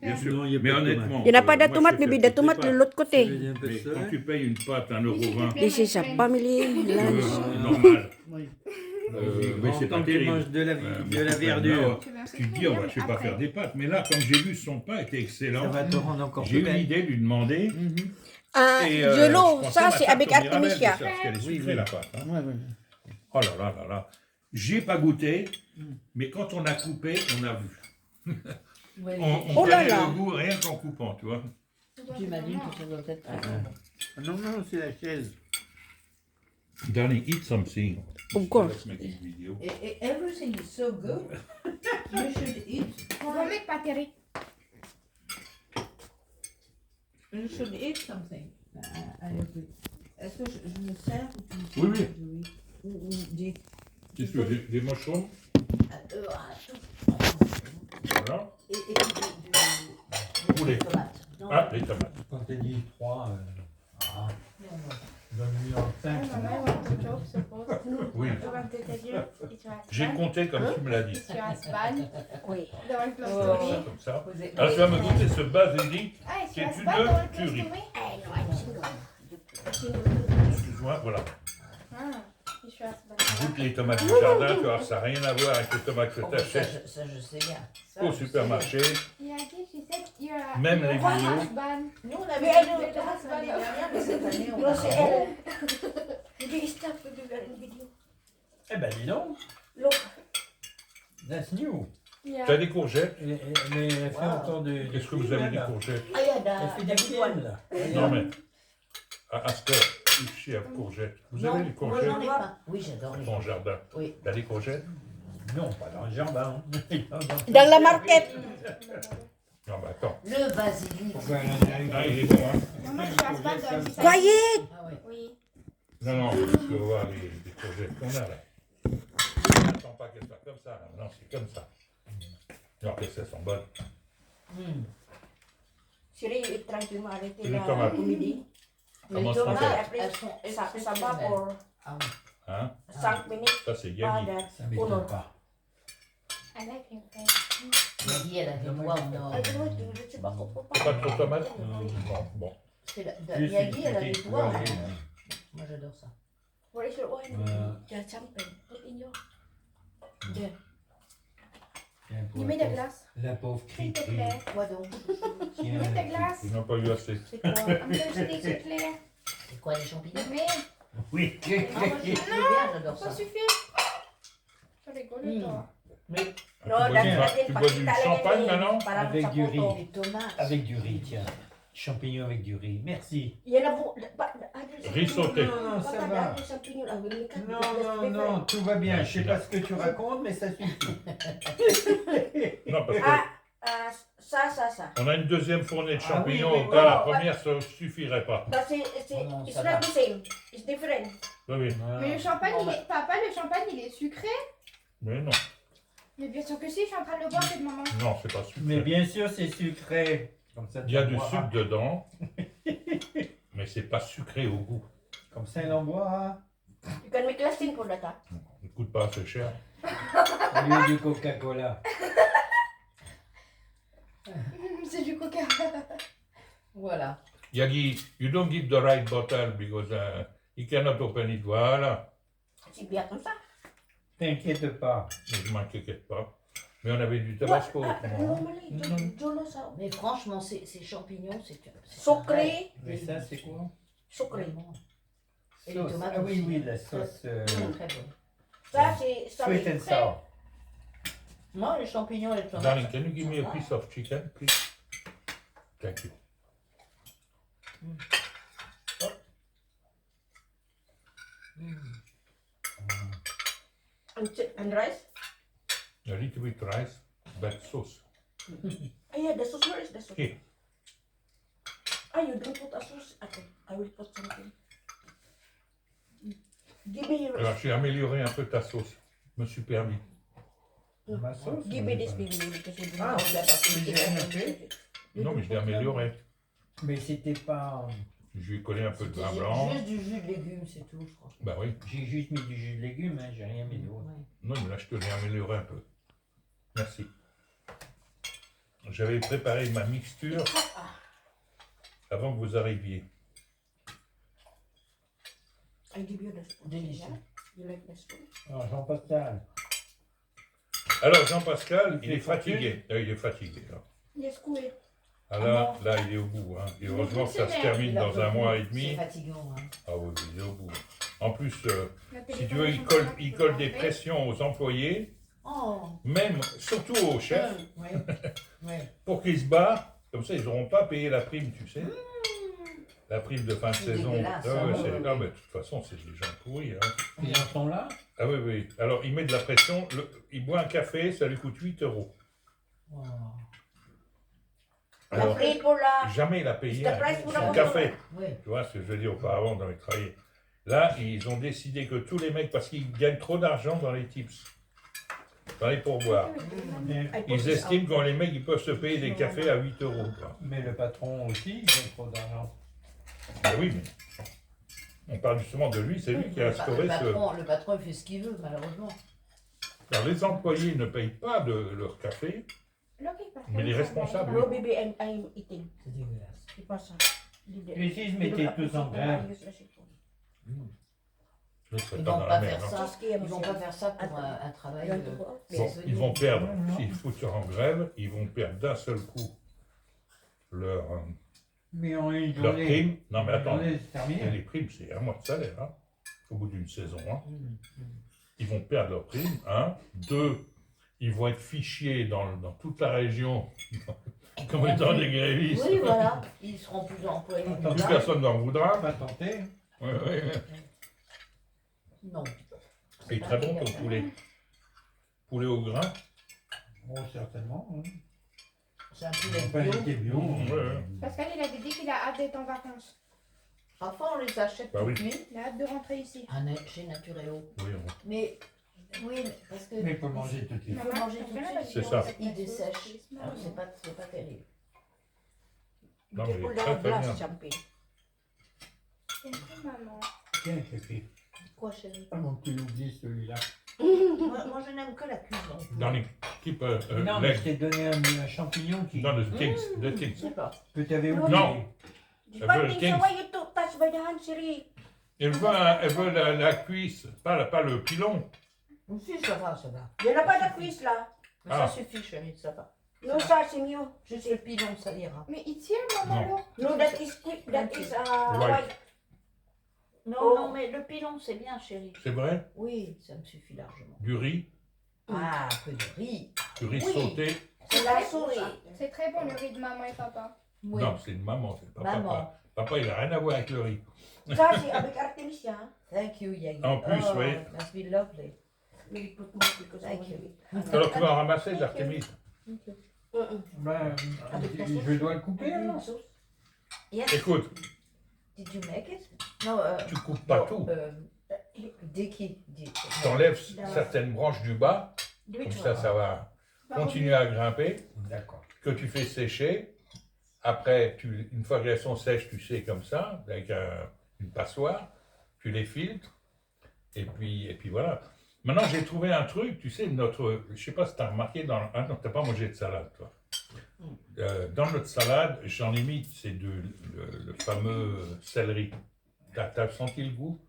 Bien sûr. Non, il y a Mais pas de honnêtement, tomate. Il n'y en a pas de moi, tomate, je mais fais il y a de toutes les tomate de pâtes. l'autre Je côté. vais un peu Mais seul. quand tu payes une pâte 1,20 €, This is a family lunch. c'est normal. Oui. Mais c'est pas Quand tu terrible. manges de la Mais verdure, tu te dis, on va, je ne vais pas faire des pâtes. Mais là, comme j'ai vu son pain était ça excellent, va te rendre encore j'ai eu plus belle. l'idée de lui demander. Mhm. Ah, Et, de je l'eau, pensais ça ma c'est tarte avec au Mirabelle, Artemisia. parce qu'elle est Oui, sucrée, oui. la pâte. hein. Ouais, ouais. Oh là là là là. J'ai pas goûté, mais quand on a coupé, on a vu. Ouais, On Oh là connaît là. le goût rien qu'en coupant, tu vois. J'imagine que ça doit être très bon. Non, non, c'est la chaise. Darling, eat something. Of course. Everything is so good. You should eat. Go make pateri. You should eat something. I agree. Est-ce que je me sers ou tu me sers? Oui, oui. Oui. Ou dis. Qu'est-ce que des mushrooms? Voilà. Et Poulet. des tomates. Non, Ah, les tomates. Quand tu dis 3, non, non. donne-lui en 5. Mama, I want to joke, suppose. Oui. I want to tell you, it's your J'ai husband. compté comme tu me l'as dit. It's your husband. Oui. The one close Oh. to Ça, me. comme ça. Vous êtes- Alors tu vas me goûter ce basilic. Ah, it's Qui your est une husband, the one close tuerie. to me. Excuse-moi, voilà. Ah, it's your husband. Goûte les tomates du jardin, tu vois, ça n'a rien à voir avec les tomates que Oh, tu achètes ça, je sais bien. Ça, au je sais supermarché. Yaki, she said you're Même your les vidéos. husband. Nous, on avait Mais elle- fait le tomates l'année dernière, mais cette année, on Non, a c'est elle. Did stop the video? Eh ben dis donc, Look. that's new. Yeah. Tu as des courgettes? Mais elle fait Wow. encore de... Est-ce que vous avez des courgettes? Ah, yeah, Elle fait des films, là. Non mais, à Astor, ici, il y a courgettes. Vous avez des Moi, courgettes j'en ai pas. Oui, j'adore les dans le jardin? Oui. Tu as des courgettes? Non, pas dans le jardin. Dans la market. Non mais attends. Le basilic. Pourquoi elle en a Ah, eu il est bon, hein? Maman, it's your husband, the one beside Quiet. Ah ouais. Oui. Non, non, tu vas voir les courgettes qu'on a là. N'attends pas qu'elles soient comme ça, là. Non, c'est comme ça. Alors que ça sent bonne. Chérie, il try de m'arrêter Les là tomates. au midi. Mais Comment les ça tomates, fait? elles sont Ça va exceptionnelles. pour Ah oui. Hein? 5 minutes. Ça, c'est Pas Yagi. de... Ça m'étonne pas. I like him. Thank Maggie, elle a des doigts en or. Pas trop de tomates? Bon, bon. C'est la- Juste Maggie, une elle a des petite doigts en or. poêlée, Moi, j'adore ça. What is your oil? Just champagne. Put in your... There. Tiens, pour You la mets de pauvre- glace. La pauvre S'il te Cricri. plaît. Quoi donc? Tiens, Mets la de glace. Ils n'ont pas eu assez. C'est quoi? I'm thirsty, s'il te plaît. C'est quoi les champignons? Mais, Oui. Ah, moi, je bien, j'adore ça ça. suffit. Ça rigole, toi. No, Tu bois du champagne maintenant? Avec du riz. Les tomates. Avec du riz, tiens. Champignons avec du riz. Merci. Il y en a beaucoup. Riz sauté. Non, non, ça va. Non, non, non, tout va bien. Je sais pas ce que tu racontes, mais ça suffit. Non, parce que Ah, ça. on a une deuxième fournée de Ah champignons oui, oui, au cas, la oui. première ça ne suffirait pas. But non, it's ça not va. the same. It's different. Oui, oui. Mais le champagne, il est... Papa, le champagne, il est sucré. Mais non, Mais bien sûr que si, je suis en train de le boire, c'est de maman. non, c'est pas Mais sucré. bien sûr, c'est sucré. Comme ça, Il y a tu du boiras. sucre dedans, mais c'est pas sucré au goût. Comme ça, il en boira. You can make less thing for that. Huh? Il coûte pas assez cher. Au lieu du Coca-Cola. C'est du coca. Voilà. Yagi, you don't give the right bottle because you cannot open it. Voilà. C'est bien comme ça. T'inquiète pas. Mais je m'inquiète pas. Mais on avait du tabasco. autrement. Normally, Jolo ça. Mais franchement, ces champignons, c'est Sucré. Mais ça, c'est quoi? Sucré. Et les Sauce. tomates Ah oui, aussi. oui, la sauce. Très bon. Ça, c'est ça. Sweet and sour. Moi, les champignons et les tomates. Darling, can you give me a piece of chicken, please? Thank you. And rice? A little bit rice, but sauce. Ah, yeah, the sauce. Where is the sauce? Here. Ah, you don't put a sauce? Okay, I will put something. Give me your... Alors, j'ai amélioré un peu ta sauce. Je me suis permis. Ma sauce. Give me this baby because you Ah, don't have that. j'ai rien fait. Non, mais je l'ai amélioré. Mais c'était pas. Je lui ai collé un peu de vin C'était blanc. juste du jus de légumes, c'est tout, je crois. Bah oui. J'ai juste mis du jus de légumes, hein, j'ai rien mis d'autre. Ouais. Non, mais là, je te l'ai amélioré un peu. Merci. j'avais préparé ma mixture avant que vous arriviez. I give you the spoon. Délicieux. Yeah? You like the spoon? Alors, Jean-Pascal. Alors Jean-Pascal, il est fatigué. Il est fatigué. Là. Il est secoué. Ah, là, il est au bout. Hein. Et heureusement que ça se termine dans un mois et C'est demi. fatigant. Hein. Ah oui, il est au bout. En plus, La si tu veux, il colle des pressions aux employés, Oh. même, surtout aux chefs, Oui. Oui. pour qu'ils se battent. Comme ça, ils n'auront pas payé la prime, tu sais. La prime de fin de C'est saison. dégueulasse, Ah, ouais, hein, c'est- ouais, ah, ouais. mais de toute façon, c'est des gens pourris. Hein. Ils en sont là? Ah oui, oui. Alors, il met de la pression. Il boit un café, ça lui coûte 8 €. Oh. Alors, Free pour la... jamais il a payé C'est price pour son la café. Oui. Tu vois ce que je veux dire auparavant dans les travailleurs. Là, ils ont décidé que tous les mecs, parce qu'ils gagnent trop d'argent dans les tips, dans les pourboires, Mais, ils estiment que les mecs, ils peuvent se payer des cafés à 8 €. Quoi. mais le patron aussi, il a trop d'argent. Ben oui, mais on parle justement de lui, c'est lui qui a instauré ce... Le patron, il fait ce qu'il veut, malheureusement. Alors, les employés ne payent pas de leur café, mais les responsables, No, baby, I'm eating. C'est dégueulasse. C'est pas ça. Et si je mettais tous en grève? l'autre serait Ils pas vont dans pas la faire merde. hein. ça. Ils vont pas faire ça pour un travail Bon, saisonnier. ils vont perdre, s'ils foutent en grève, ils vont perdre d'un seul coup leur, Mais en une leur journée. prime. Non, mais une attends, journée, c'est et terminé. les primes, c'est un mois de salaire, hein, au bout d'une saison. Hein. Mm. Ils vont perdre leur prime, un. Deux, ils vont être fichiers dans toute la région comme étant des grévistes. Oui, voilà. Ils seront plus employés. Attends, Plus personne n'en voudra. On va tenter. Ouais, ouais. Non. Et très bon ton poulet. Poulet au grain. Bon, certainement. Hein. C'est un On poulet va pas bio. jeter bio. Ouais, ouais. Pascal, il avait dit qu'il a hâte d'être en vacances. Parfois, on les achète Bah toutes oui. nuit. Il a hâte de rentrer ici. Chez Natureo. Oui, Mais, oui, mais parce que Mais il faut manger tout de suite. il faut manger tout de suite. C'est ça. Il dessèche. Alors, c'est pas terrible. Non, J'ai mais pour très, la très bien. glace champagne. Maman. Tiens, Sophie. Quoi, chérie? Comment tu l'oublies celui-là? Moi, je n'aime que la cuisson. Dans l'équipe Non, mais je t'ai donné un champignon qui. dans le Kings, de Je Kings. sais pas. Que tu avais oublié. Non. But veut so why you took touch by the hand, Siri? Elle veut la cuisse, pas le pilon. Si, ça va, ça va. Il n'y en a pas de cuisse là. Mais Ah. ça suffit, chérie, ça va. Non, ça c'est mieux. Juste le pilon, ça ira. Mais il tire, maman, Non. là. No, that is quick. That is White. white. Non, Oh. non, mais le pilon, c'est bien, chérie. C'est vrai? Oui, ça me suffit largement. Du riz, Ah, que de riz. du riz Oui. sauté. C'est la souris. C'est très bon le riz de maman et papa. Oui. Non, c'est une maman, c'est pas Maman. papa. Papa, il n'a rien à voir avec le riz. Ça c'est avec Artemisia. Hein. Thank you, Yagi. En plus, oh, oui. Must be lovely. We put more because Thank you. Alors tu vas en ramasser, l'Artémis. Ben, je dois le couper alors. Yes. Écoute, Did you make it? No, tu coupes pas tout. Dicky did. Tu enlèves certaines branches du bas, comme ça, ça va continuer à grimper, D'accord. que tu fais sécher. Après, une fois qu'elles sont sèches, tu sais comme ça, avec une passoire, tu les filtres, et puis voilà. Maintenant, j'ai trouvé un truc, tu sais, je sais pas si tu as remarqué, ah non, tu n'as pas mangé de salade, toi. Dans notre salade, j'en ai mis, c'est le fameux céleri. T'as senti le goût?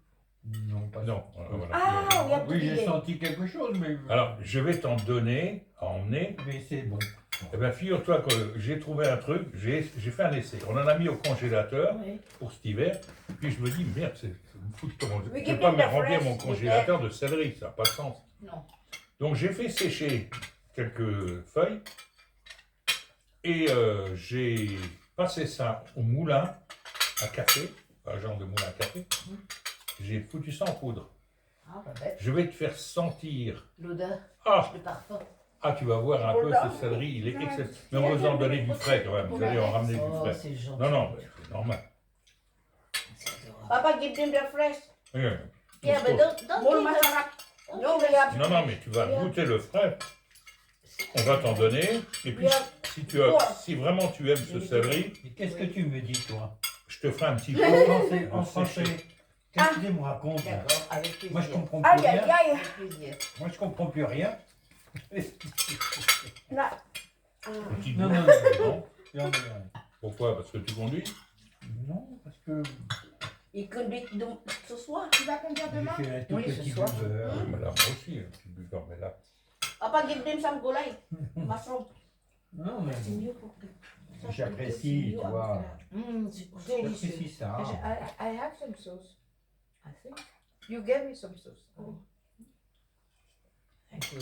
Non, pas Non. Voilà. Ah, oui, Oui, j'ai oublié. senti quelque chose, mais. Alors, je vais t'en donner à emmener. Mais c'est bon. Eh bien, figure-toi que j'ai trouvé un truc, j'ai fait un essai. On en a mis au congélateur Oui. pour cet hiver. Puis je me dis, merde, c'est me fout de Oui, je ne vais give pas me me the remplir fresh, mon congélateur de céleri, ça n'a pas de sens. Non. Donc j'ai fait sécher quelques feuilles et j'ai passé ça au moulin à café, un genre de moulin à café. J'ai foutu ça en poudre. Ah, bah bête. Je vais te faire sentir. L'odeur, Ah, le parfum. tu vas voir un peu ce céleri, il est excellent. Mais on va vous en donner du frais quand même, vous allez en ramener du Oh, frais. c'est gentil. Non, non, c'est normal. C'est adorable. Papa give them the fresh. Oui, Yeah, but don't More give us- masarap. don't No, give we us- have. non, non, mais tu vas goûter le frais. On va t'en donner. Et puis, si vraiment tu aimes ce céleri, Mais qu'est-ce que tu me dis, toi? je te ferai un petit En peu. français, en français. Qu'est-ce que tu me racontes là? D'accord, avec plaisir. Moi, je comprends plus Aïe, aïe, rien. aïe. Avec plaisir. Moi, je comprends plus rien. Là. Ah. Petite Non, bouffe. non, non. Non. Non, non. Pourquoi? Parce que tu conduis? Non, parce que Il conduit donc ce soir. Tu vas conduire j'ai demain? fait un tout Oui, ce petit soir. buveur. Oui, mais là, moi aussi, un petit buveur, mais là. Apa give them some gulay. Mushroom. Non, mais C'est mieux pour que. j'apprécie, tu vois. C'est délicieux. J'apprécie ça. I have some sauce. I think. You gave me some sauce. Oh. Thank you.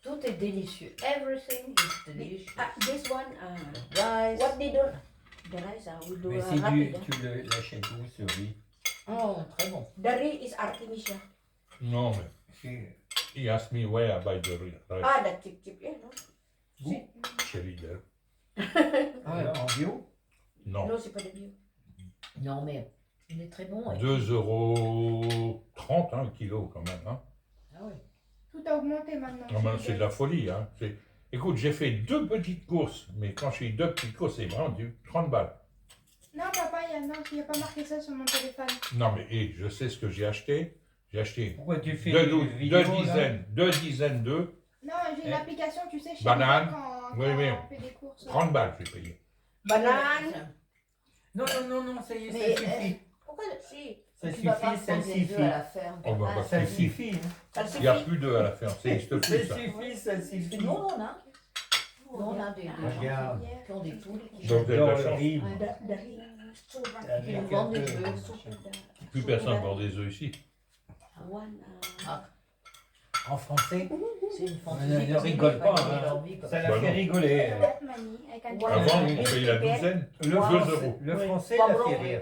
Tout est délicieux. Everything is delicious. This one, Rice. what they do? The rice, we do Mais si rapid. tu l'achètes où, ce riz? Oh, très bon. The riz is artificial. Non, mais Chez he asked me where I buy the rice Ah, the chip, yeah, no? vous? chez Lidl. En bio? Non. Non, c'est pas de bio. Non, mais il est très bon. 2,30 € hein, le kilo quand même. Hein. Ah oui. Tout a augmenté maintenant. Ah ben, c'est de la folie. Hein. Écoute, j'ai fait 2 petites courses, mais quand je dis 2 petites courses, c'est vraiment du 30 balles. Non, papa, il n'y a pas marqué ça sur mon téléphone. Non, mais je sais ce que j'ai acheté. J'ai acheté Pourquoi tu fais deux des vidéos, là? dizaines d'œufs, Non, j'ai une application, tu sais, chez Banane. moi, quand Oui, oui. on fait des courses. 30 balles j'ai payé. Banane. Non, ça y est, Mais, ça suffit. Pourquoi si? Ça Tu vas pas suffit, ça prendre des suffit. œufs à la ferme. Oh, bah, Ah, bah, Ça suffit. suffit. Hein. Ça Il n'y a suffit. plus d'œufs à la ferme, ça n'existe plus ça. Ça suffit. Nous, on a. Nous, on a des gens Regarde. qui ont des poules qui Donc, vous avez de la Dans le chance. riz. The riz. Avec nous un vendent des peu- œufs. Plus personne vend des œufs ici. One, En français, C'est une Ne fantaisie. rigole pas, hein. Ça la Bah fait non. rigoler. Tomate manie, avec un Ouais. Avant, Oui. on payait la douzaine. Le 2 français, €. le français Ouais. la fait Poivron. rire.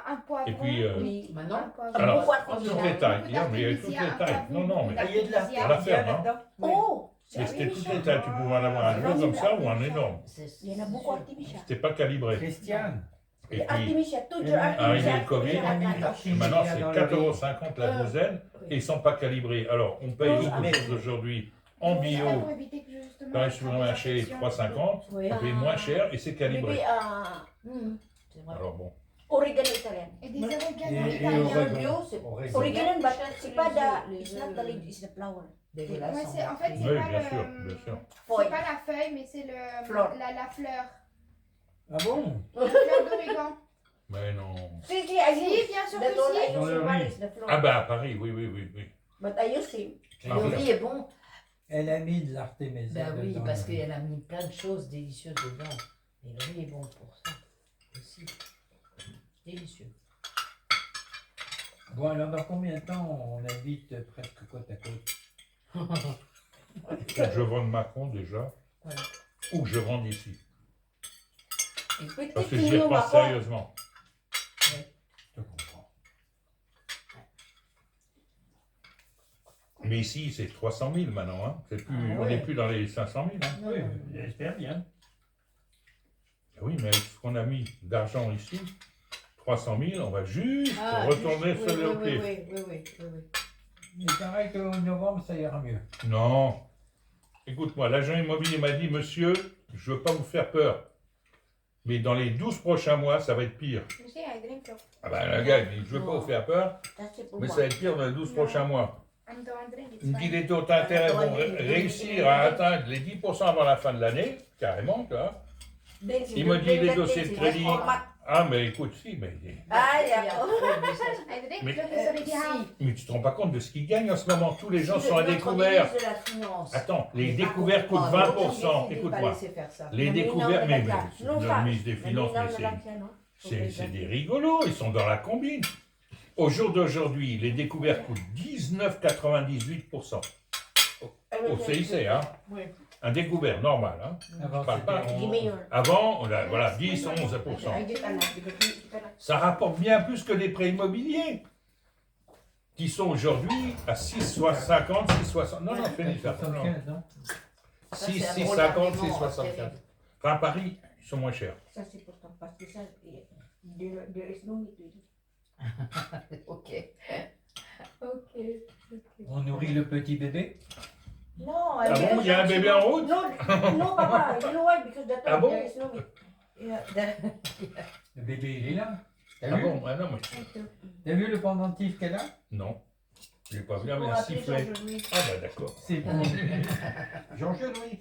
Un poivron. Et puis, oui. un Maintenant, poivron. alors, Beaucoup toutes artificiel. les tailles. Beaucoup Hier, mais il y avait toutes les d'artificiel, tailles. un Non, non, mais poivron, Il y a de la d'artificiel. à la ferme, hein. là-dedans. Oh, mais c'était oui, toutes ça. les tailles. Tu pouvais en avoir un gros comme ça ou un énorme. il y en a beaucoup artificiels. C'était pas calibré. Christiane, Et puis, Artificiel, toujours arrivé artificiel. le Covid, artificiel. maintenant, c'est 4,50 € la douzaine et ils sont pas calibrés. Alors, on paye Oh, beaucoup mais- plus aujourd'hui en bio Pour éviter que justement, dans les il y ait supermarchés des infections. 3,50. Oui. On paye moins cher et c'est calibré. Bébé, c'est vrai. Alors bon. oregano italien. Et des oreganos Et italiens. oregon. bio, c'est Oregon. oregano, but c'est pas Les it's not the leaf, it's the flower. Dégueulasse. Ouais, c'est- en fait, c'est Oui, pas bien le- sûr, bien sûr. Feuille. C'est pas la feuille, mais c'est le Fleur. la fleur. ah bon? La fleur d'origan. Mais non. Si, I Si, use. bien sûr That's que all si. I Dans use le in riz. Paris, the flower. Ah bah à Paris, oui, oui, oui, oui. But I use him. Ah, Le voilà. riz est bon. Elle a mis de l'artémisia. Ben oui, dedans, parce là. qu'elle a mis plein de choses délicieuses dedans. Et le riz est bon pour ça aussi. Délicieux. Bon, alors dans combien de temps on habite presque côte à côte? Faut que je vende Macron déjà. Voilà. Ou que je vende ici. Et petit Parce que j'y pignon repense marron. sérieusement. Je te comprends. Mais ici, c'est 300 000 maintenant. Hein. C'est plus, Ah on ouais. n'est plus dans les 500 000. Hein. Oui, j'espère bien. Oui, mais avec ce qu'on a mis d'argent ici, 300 000, on va juste retourner juste- sur le oui, pied. oui. Il paraît qu'au novembre, ça ira mieux. Non. Écoute-moi, l'agent immobilier m'a dit, monsieur, je ne veux pas vous faire peur. Mais dans les 12 prochains mois, ça va être pire. Tu sais, I drink it. Ah ben, le gars, il dit, je ne veux pas vous faire peur, Ça, c'est pour mais moi. ça va être pire dans les 12 Non. prochains mois. I'm don't drink, it's Il me dit, fine. les taux d'intérêt vont réussir à atteindre les 10% avant la fin de l'année, carrément, tu vois. Il me dit, les dossiers de crédit. Ah, mais écoute, si, mais Ah, Il y a yeah. trop de ça. I drink, Mais- look, it's already half. mais tu te rends pas compte de ce qu'ils gagnent en ce moment. Tous les gens Si sont à notre découvert. ministre de la Finance. Attends, les n'est pas découverts coûtent content, 20%. il faut Écoute-moi. pas laisser faire ça. Les Non, mais découverts, non, mais mais c'est non, le ça. ministre des Finances, mais c'est des rigolos. Ils sont dans la combine. Au jour d'aujourd'hui, les découverts coûtent 19,98%. Au CIC, hein. Oui. Un découvert normal, hein. Avant, parle pas. c'était Give me your. Avant, on a, voilà, 10, 11%. I get enough because you cannot. Ça rapporte bien plus que les prêts immobiliers, qui sont aujourd'hui à 6,50, 6,60. Non, non, finis ça. Non. 75, non? 6, Ça, c'est 6,50, relativement 6,75. terrible. Enfin, à Paris, ils sont moins chers. Ça, c'est pour toi. Parce que ça, there is no need to do. Ok. On nourrit le petit bébé? No, Ah bon, il y a un bébé en route? No, no, papa. You know why? Because that Ah bon? there is no need. Le bébé, il est là. T'as Ah vu? bon? Ah non, mais T'as vu le pendentif qu'elle a? non. Je l'ai pas vu, mais Pour un appeler sifflet. Jean-Louis. Ah bah d'accord. C'est pour Jean-Louis.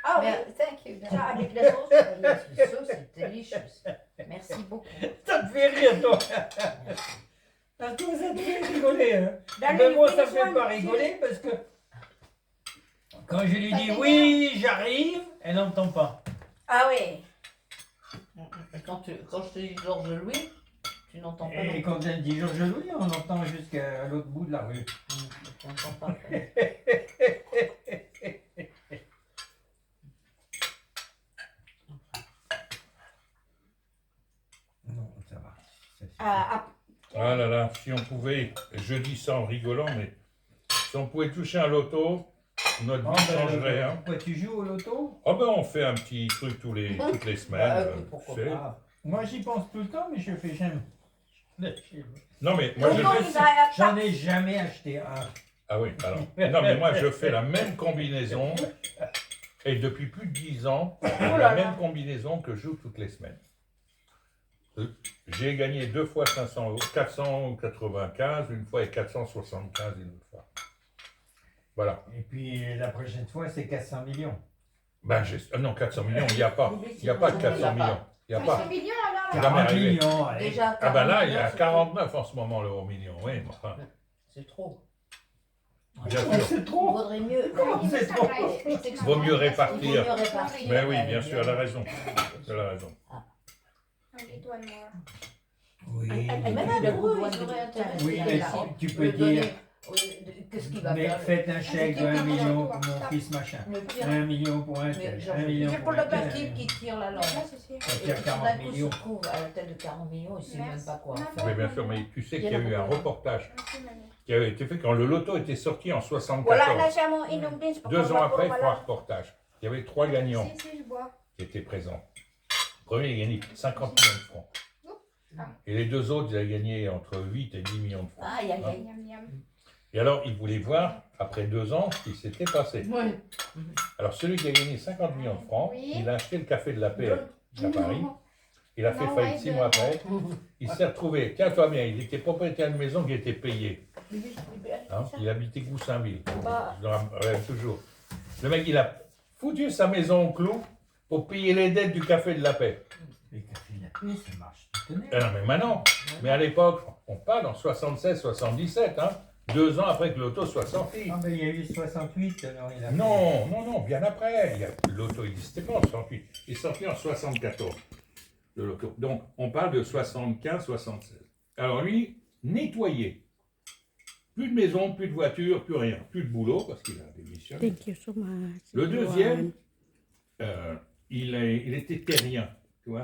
Ah oui, Mais- thank you. Ça, avec la sauce, la sauce c'est délicieux. Merci beaucoup. Ça te fait rire, toi. Merci. Ah, toi, ça te fait rigoler. Hein. Darling, Ben, moi, you ça me finish fait one? pas rigoler parce que quand je lui dis Ça oui, j'arrive, elle n'entend pas. Ah oui. Et quand je te dis Georges Louis, tu n'entends pas. Et quand elle dit Georges Louis, on entend jusqu'à l'autre bout de la rue. Tu n'entends pas. Non, ça va. Ça suffit. Ah là là, si on pouvait, je dis ça en rigolant, mais si on pouvait toucher un loto, notre Ah, vie ben, changerait. Hein. Pourquoi tu joues au loto? Ah ben on fait un petit truc toutes les semaines. Pourquoi tu sais. Ah, moi, j'y pense tout le temps, mais je fais jamais. Non mais moi je Tonton, fais... il va à J'en ai jamais acheté un. Ah oui, alors. Non mais moi je fais la même combinaison, et depuis plus de 10 ans, là la là. même combinaison que je joue toutes les semaines. J'ai gagné 2 fois 500 euros, 495, une fois et 475 une autre fois. Voilà. Et puis la prochaine fois, c'est 400 millions. Ben, non, 400 millions, il n'y a pas. Il n'y a pas de 400 millions. Il n'y a pas. 400 millions alors là. Jamais 40 arrivé. millions, allez. Déjà, Ah ben là, il y a 49, 49 en ce moment l'euro million, oui, mais enfin, c'est trop. bien Oh, sûr. c'est Il trop. vaudrait mieux. C'est trop. Je t'explique. Vaut mieux Il vaut répartir. mieux répartir. Mais oui, bien sûr, elle a raison. Elle a raison. Allez, toi-moi. Oui. Même Le un coup de eux, douane ils de auraient l'État, intérêt. Oui, c'est mais là. tu Le peux donner, dire, qu'est-ce qu'il va mais faire faites un chèque de 1 million pour mon fils machin. Le pire, 1 million pour un mais tel, genre, 1 million c'est pour pour un le tel. petit qui tire la langue. Là, c'est sûr. Ça Et tire tout 40 d'un coup se millions. trouve à la tête de 40 millions, il ne sait même pas quoi en Merci. faire. Oui, bien sûr, mais tu sais qu'il y a eu un reportage Merci, Manu. qui avait été fait quand le loto était sorti en Voilà, 74. là, j'ai mon inondé. 2 ans après, il faut un reportage. Il y avait 3 gagnants Si, je bois. qui étaient présents. Le premier, il a gagné 50 millions de francs. Et les 2 autres, ils avaient gagné entre 8 et 10 millions de francs. Aïe, aïe, aïe. Miam, miam. Et alors, ils voulaient voir, après 2 ans, ce qui s'était passé. Ouais. Alors, celui qui a gagné 50 millions de francs, Oui. il a acheté le café de la paix à Paris. Non. Il a fait Non, faillite ouais, 6 mois après. Il s'est retrouvé, tiens-toi bien, il était propriétaire d'une maison qui était payée. Hein, il habitait Goussainville. Bah. Je le rappelle toujours. Le mec, il a foutu sa maison au clou pour payer les dettes du café de la paix. Les cafés de la paix, ça marche. Tu connais? Ah non, mais maintenant. Mais à l'époque, on parle en 76-77, hein, 2 ans après que l'auto soit sorti. Ah ben il y a eu 68, alors il a... Non, non, non, bien après. L'auto n'existait pas en 68. Il est sorti en 74, le loto. Donc, on parle de 75-76. Alors lui, nettoyé. Plus de maison, plus de voiture, plus rien. Plus de boulot, parce qu'il a démissionné. Thank you so much. Le deuxième, il était terrien, tu vois.